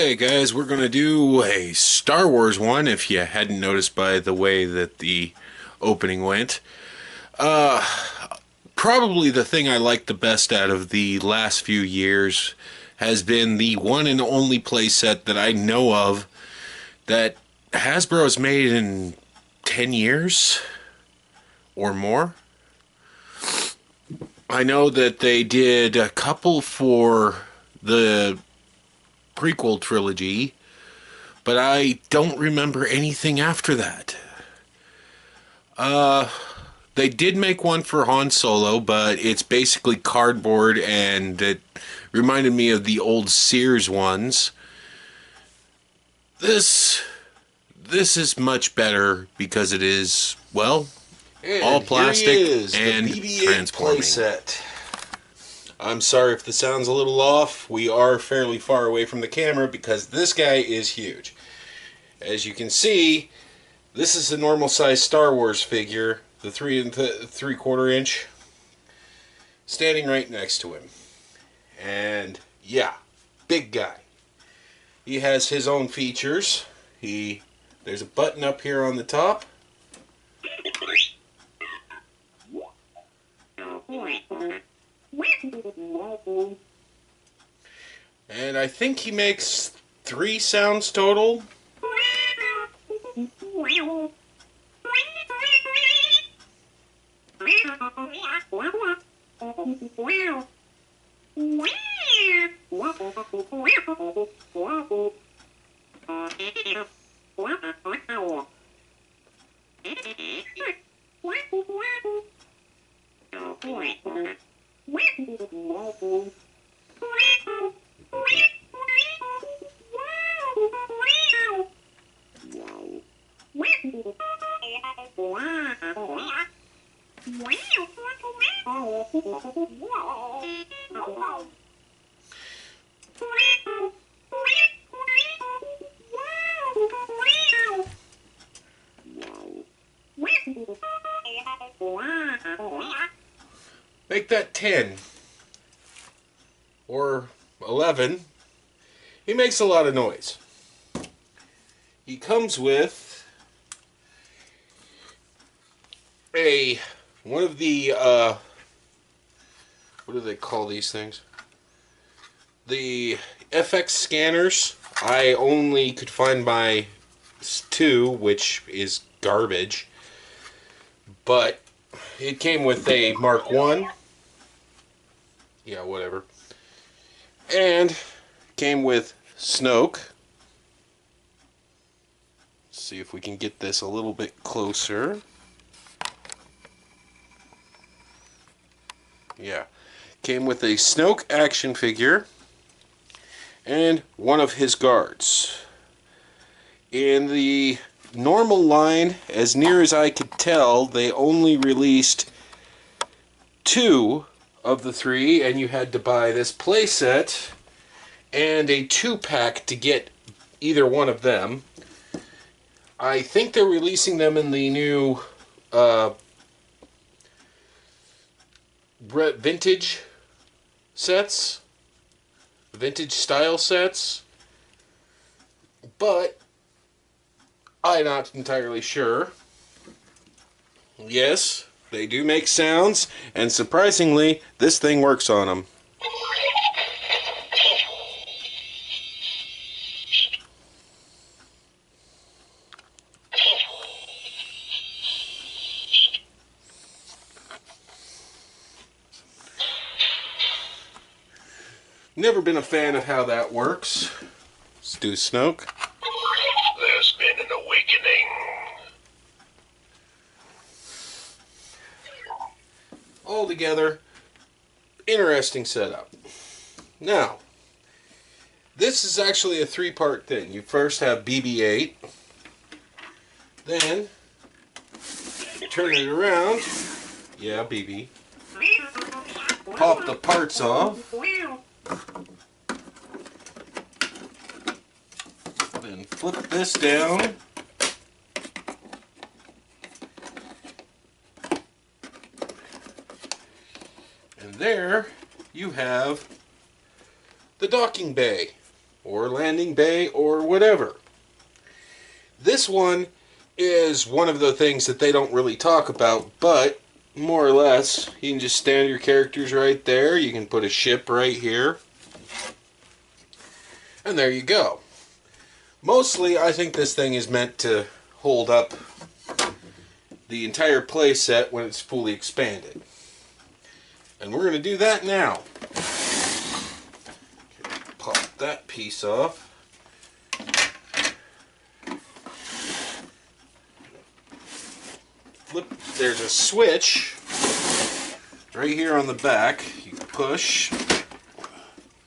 Okay, guys, we're going to do a Star Wars one, if you hadn't noticed by the way that the opening went. Probably the thing I liked the best out of the last few years has been the one and only playset that I know of that Hasbro has made in 10 years or more. I know that they did a couple for the prequel trilogy, but I don't remember anything after that. They did make one for Han Solo, but it's basically cardboard, and it reminded me of the old Sears ones. This is much better because it is, well, and all plastic here he is, and the BB-8 transforming. playset. I'm sorry if the sound's a little off. We are fairly far away from the camera because this guy is huge. As you can see, this is a normal size Star Wars figure, the 3 3/4 inch, standing right next to him. And yeah, big guy. He has his own features. There's a button up here on the top. And I think he makes 3 sounds total. Make that 10 or 11. He makes a lot of noise. He comes with one of the what do they call these things? The FX scanners. I only could find my 2, which is garbage. But it came with a Mark 1. Yeah, whatever. And came with Snoke. Let's see if we can get this a little bit closer. Yeah. Came with a Snoke action figure and one of his guards. In the normal line, as near as I could tell, they only released 2 of the 3, and you had to buy this playset and a 2-pack to get either one of them. I think they're releasing them in the new vintage sets, vintage style sets, but I'm not entirely sure. Yes, they do make sounds, and surprisingly, this thing works on them. Never been a fan of how that works. Let's do Snoke. There's been an awakening. Altogether, interesting setup. Now, this is actually a 3-part thing. You first have BB-8, then turn it around. Yeah, BB. Pop the parts off. Then flip this down. And there you have the docking bay, or landing bay or whatever. This one is one of the things that they don't really talk about, but more or less, you can just stand your characters right there. You can put a ship right here. And there you go. Mostly, I think this thing is meant to hold up the entire play set when it's fully expanded. And we're going to do that now. Okay, pop that piece off. There's a switch right here on the back. You can push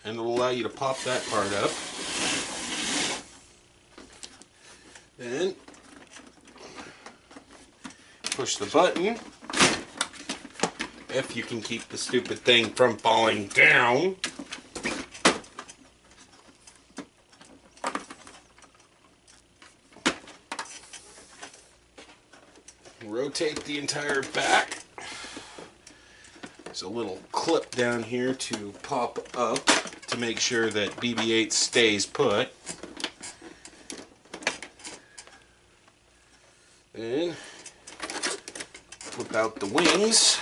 and it'll allow you to pop that part up. Then push the button if you can keep the stupid thing from falling down. Rotate the entire back. There's a little clip down here to pop up to make sure that BB-8 stays put. Then flip out the wings.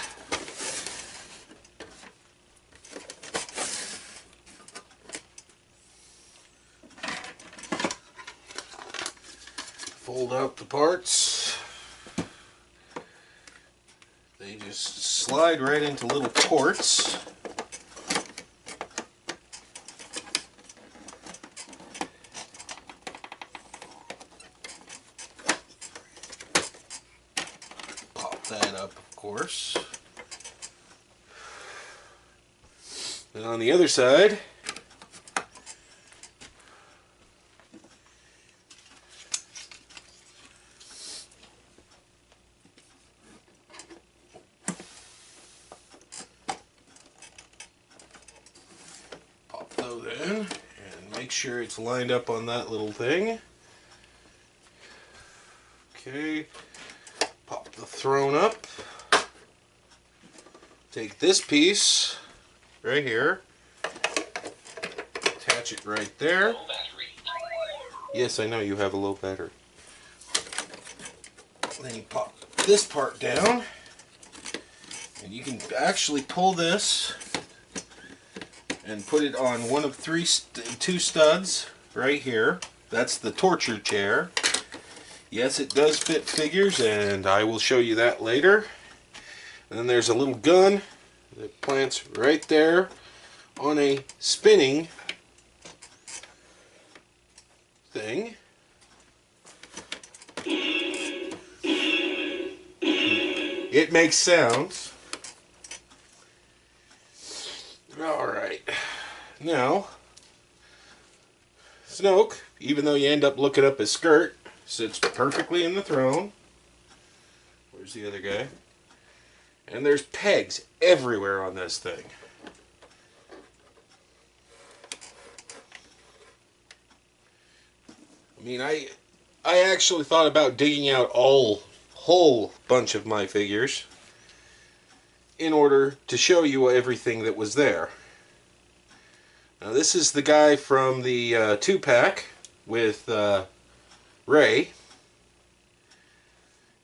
Fold out the parts. They just slide right into little ports. Pop that up, of course. And on the other side, in and make sure it's lined up on that little thing. Okay, pop the throne up. Take this piece right here, attach it right there. Yes, I know you have a low battery. Then you pop this part down, and you can actually pull this and put it on one of two studs right here. That's the torture chair. Yes, it does fit figures, and I will show you that later. And then there's a little gun that plants right there on a spinning thing. It makes sounds. Alright, now, Snoke, even though you end up looking up his skirt, sits perfectly in the throne. Where's the other guy? And there's pegs everywhere on this thing. I mean, I actually thought about digging out a whole bunch of my figures in order to show you everything that was there. Now this is the guy from the 2-pack with Rey.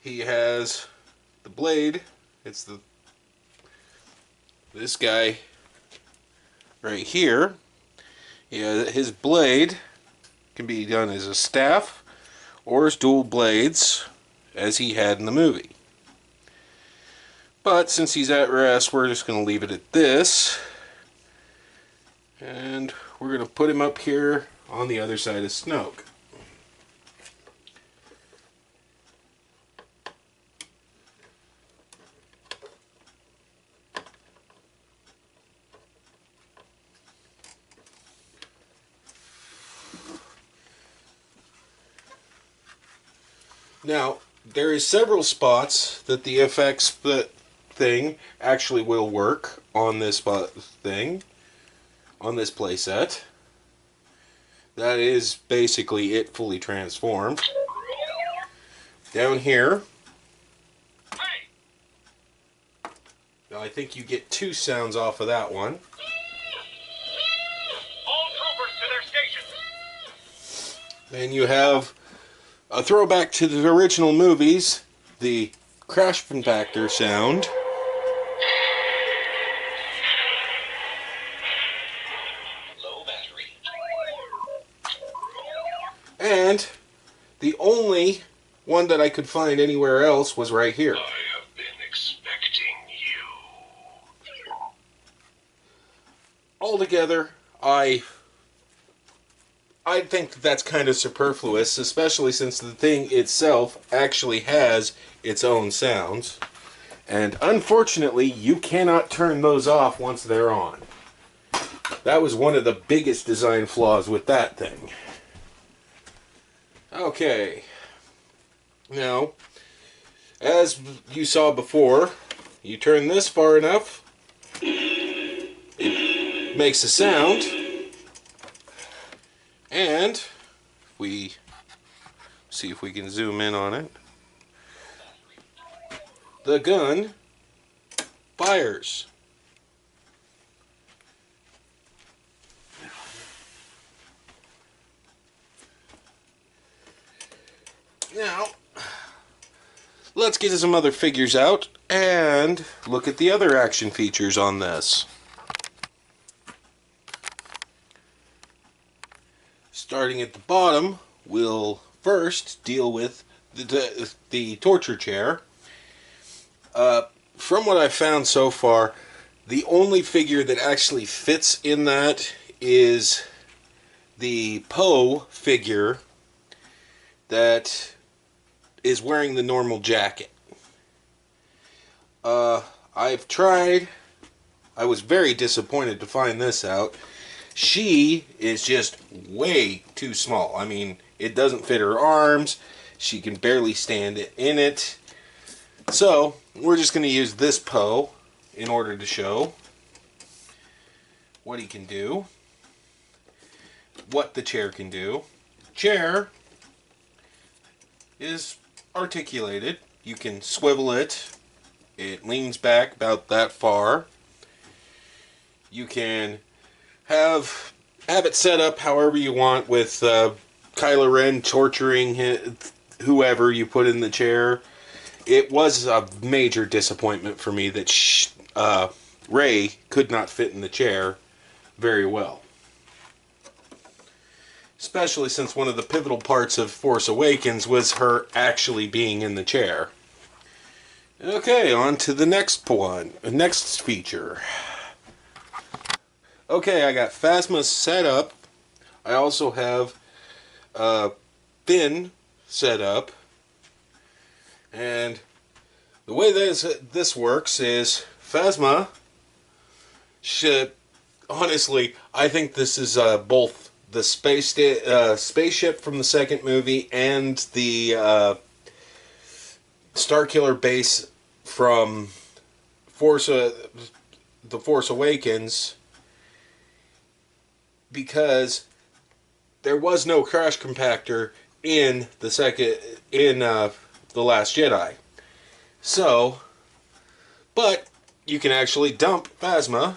He has the blade. It's this guy right here. Yeah, his blade can be done as a staff or as dual blades, as he had in the movie. But since he's at rest, we're just going to leave it at this. And we're going to put him up here on the other side of Snoke. Now, there is several spots that the FX thing actually will work on this thing, on this playset. That is basically it fully transformed. Down here, I think you get 2 sounds off of that one. All troopers to their stations. And you have a throwback to the original movies, the crash compactor sound. Low battery. And the only one that I could find anywhere else was right here. I have been expecting you. Altogether, I think that's kind of superfluous, especially since the thing itself actually has its own sounds. And unfortunately, you cannot turn those off once they're on. That was one of the biggest design flaws with that thing. Okay. Now, as you saw before, you turn this far enough, it makes a sound. And we see if we can zoom in on it. The gun fires. Now, let's get some other figures out and look at the other action features on this. Starting at the bottom, we'll first deal with the torture chair. From what I've found so far, the only figure that actually fits in that is the Poe figure that is wearing the normal jacket. I've tried. I was very disappointed to find this out. She is just way too small. I mean, it doesn't fit her arms. She can barely stand in it. So, we're just going to use this Poe in order to show what he can do. What the chair can do. Chair is articulated. You can swivel it. It leans back about that far. You can have it set up however you want with Kylo Ren torturing whoever you put in the chair. It was a major disappointment for me that Rey could not fit in the chair very well. Especially since one of the pivotal parts of Force Awakens was her actually being in the chair. Okay, on to the next one. Next feature. Okay, I got Phasma set up. I also have Finn set up. And the way this works is Phasma should... Honestly, I think this is both the spaceship from the second movie and the Starkiller base from The Force Awakens, because there was no crash compactor in the The Last Jedi. So, but you can actually dump Phasma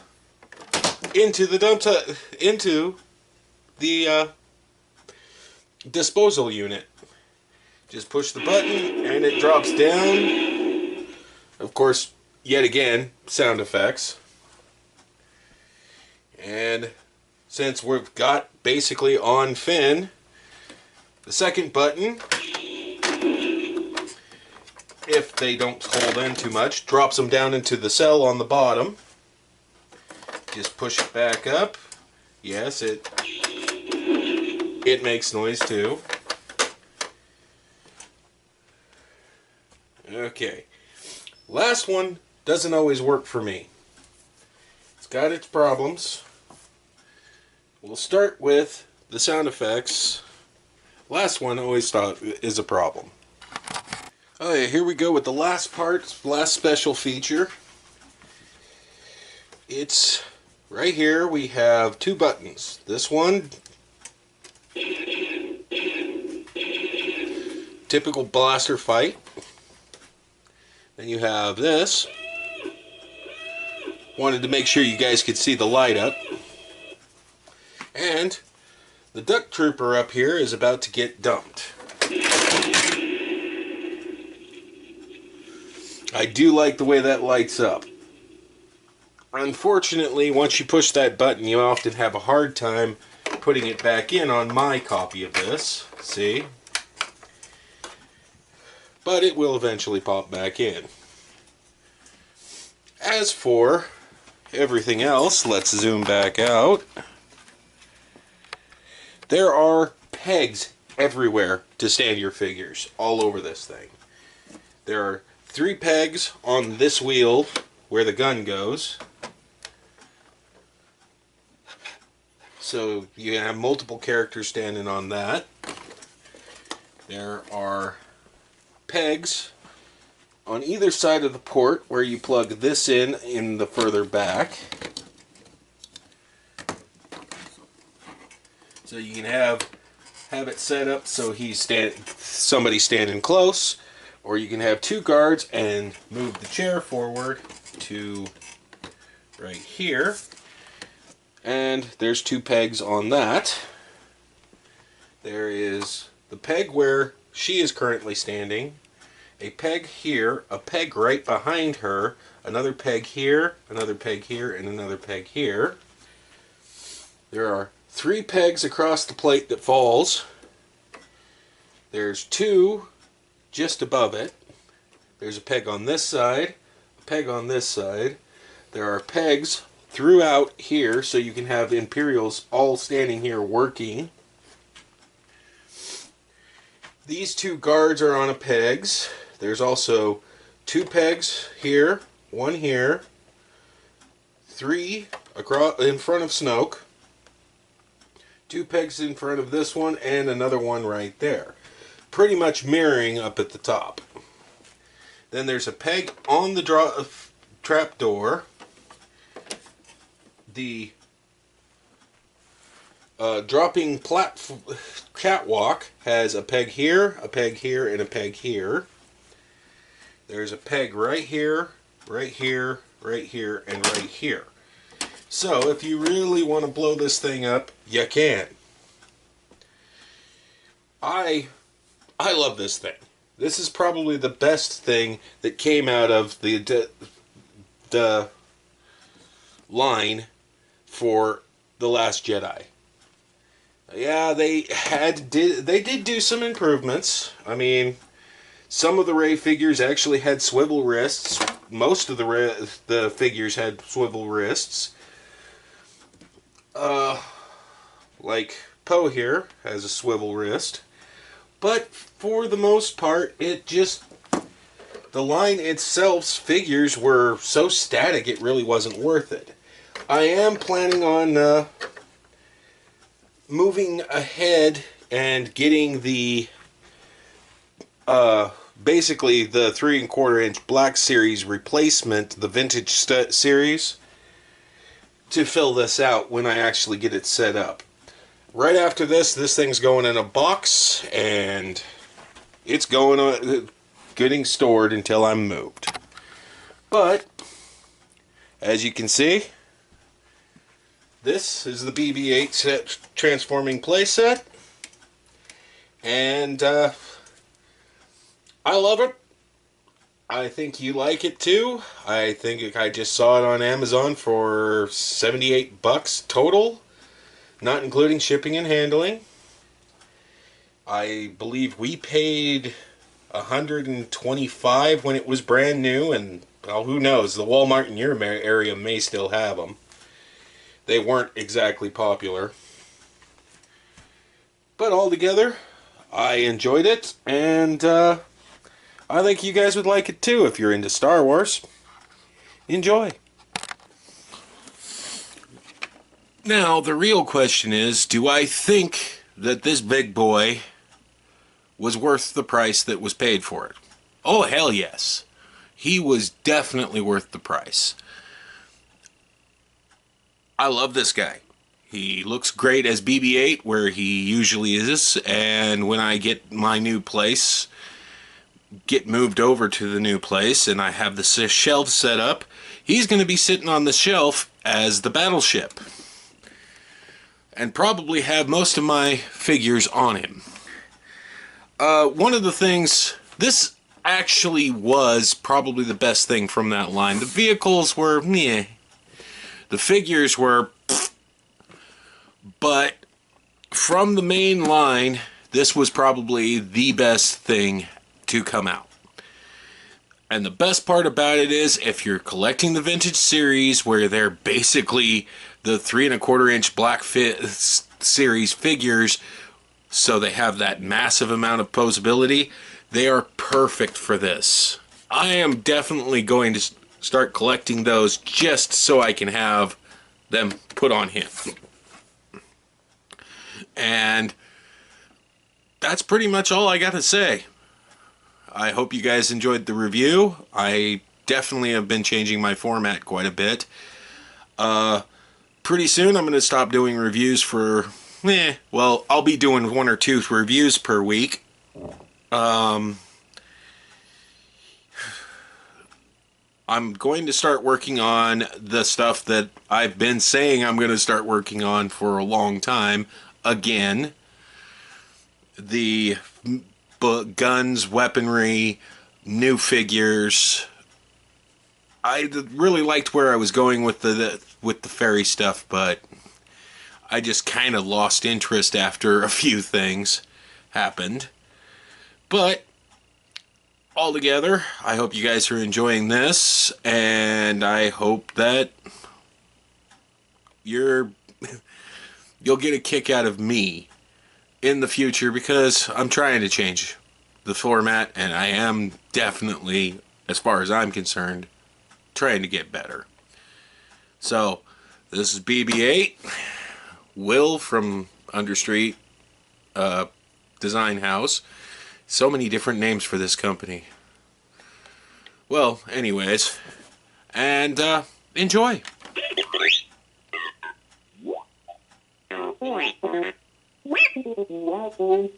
into the disposal unit. Just push the button and it drops down. Of course, yet again, sound effects. And since we've got basically on Finn, the second button, if they don't hold in too much, drops them down into the cell on the bottom. Just push it back up. Yes, it makes noise too. Okay. Last one doesn't always work for me. It's got its problems. We'll start with the sound effects. Last one always is a problem. Okay, here we go with the last part, last special feature. It's right here. We have two buttons. This one, typical blaster fight. Then you have this. Wanted to make sure you guys could see the light up. And The duck trooper up here is about to get dumped. I do like the way that lights up. Unfortunately, once you push that button, you often have a hard time putting it back in on my copy of this. See? But it will eventually pop back in. As for everything else, let's zoom back out. There are pegs everywhere to stand your figures, all over this thing. There are 3 pegs on this wheel where the gun goes. So you have multiple characters standing on that. There are pegs on either side of the port where you plug this in the further back. So you can have it set up so somebody standing close, or you can have 2 guards and move the chair forward to right here. And there's 2 pegs on that. There is the peg where she is currently standing, a peg here, a peg right behind her, another peg here, another peg here, and another peg here. There are 3 pegs across the plate that falls. There's 2 just above it. There's a peg on this side, a peg on this side. There are pegs throughout here so you can have Imperials all standing here working. These 2 guards are on a pegs. There's also 2 pegs here, 1 here, 3 across in front of Snoke, 2 pegs in front of this one, and another one right there. Pretty much mirroring up at the top. Then there's a peg on the trap door. The dropping catwalk has a peg here, and a peg here. There's a peg right here, right here, right here, and right here. So if you really want to blow this thing up, you can. I love this thing. This is probably the best thing that came out of the line for The Last Jedi. Yeah, they did do some improvements. I mean, some of the Rey figures actually had swivel wrists. Most of the figures had swivel wrists. Like Poe here has a swivel wrist. But for the most part, the line itself's figures were so static it really wasn't worth it. I am planning on moving ahead and getting the basically the 3 1/4 inch Black Series replacement, the Vintage Series, to fill this out when I actually get it set up. Right after this thing's going in a box, and it's getting stored until I'm moved. But as you can see, this is the BB-8 transforming playset, and I love it. I think you like it too. I think I just saw it on Amazon for $78 total, not including shipping and handling. I believe we paid $125 when it was brand new, and well, who knows, the Walmart in your area may still have them. They weren't exactly popular. But altogether, I enjoyed it, and I think you guys would like it too if you're into Star Wars. Enjoy. Now, the real question is, do I think that this big boy was worth the price that was paid for it? Oh, hell yes. He was definitely worth the price. I love this guy. He looks great as BB-8 where he usually is, and when I get my new place, get moved over to the new place, and I have the shelf set up, he's going to be sitting on the shelf as the battleship. and probably have most of my figures on him. One of the things, this actually was probably the best thing from that line. The vehicles were meh. The figures were pfft. But from the main line, this was probably the best thing to come out. And the best part about it is, if you're collecting the vintage series, where they're basically the 3 1/4 inch black series figures, so they have that massive amount of posability, they are perfect for this. I am definitely going to start collecting those just so I can have them put on him. And that's pretty much all I got to say. I hope you guys enjoyed the review. I definitely have been changing my format quite a bit. Pretty soon I'm going to stop doing reviews for, well, I'll be doing 1 or 2 reviews per week. I'm going to start working on the stuff that I've been saying I'm going to start working on for a long time. Again, the guns, weaponry, new figures. I really liked where I was going with the fairy stuff, but I just kind of lost interest after a few things happened. But altogether, I hope you guys are enjoying this, and I hope that you'll get a kick out of me in the future, because I'm trying to change the format, and I am definitely, as far as I'm concerned, trying to get better. So, this is BB-8, Will from Understreet Design House. So many different names for this company. Well, anyways, and enjoy. Wow.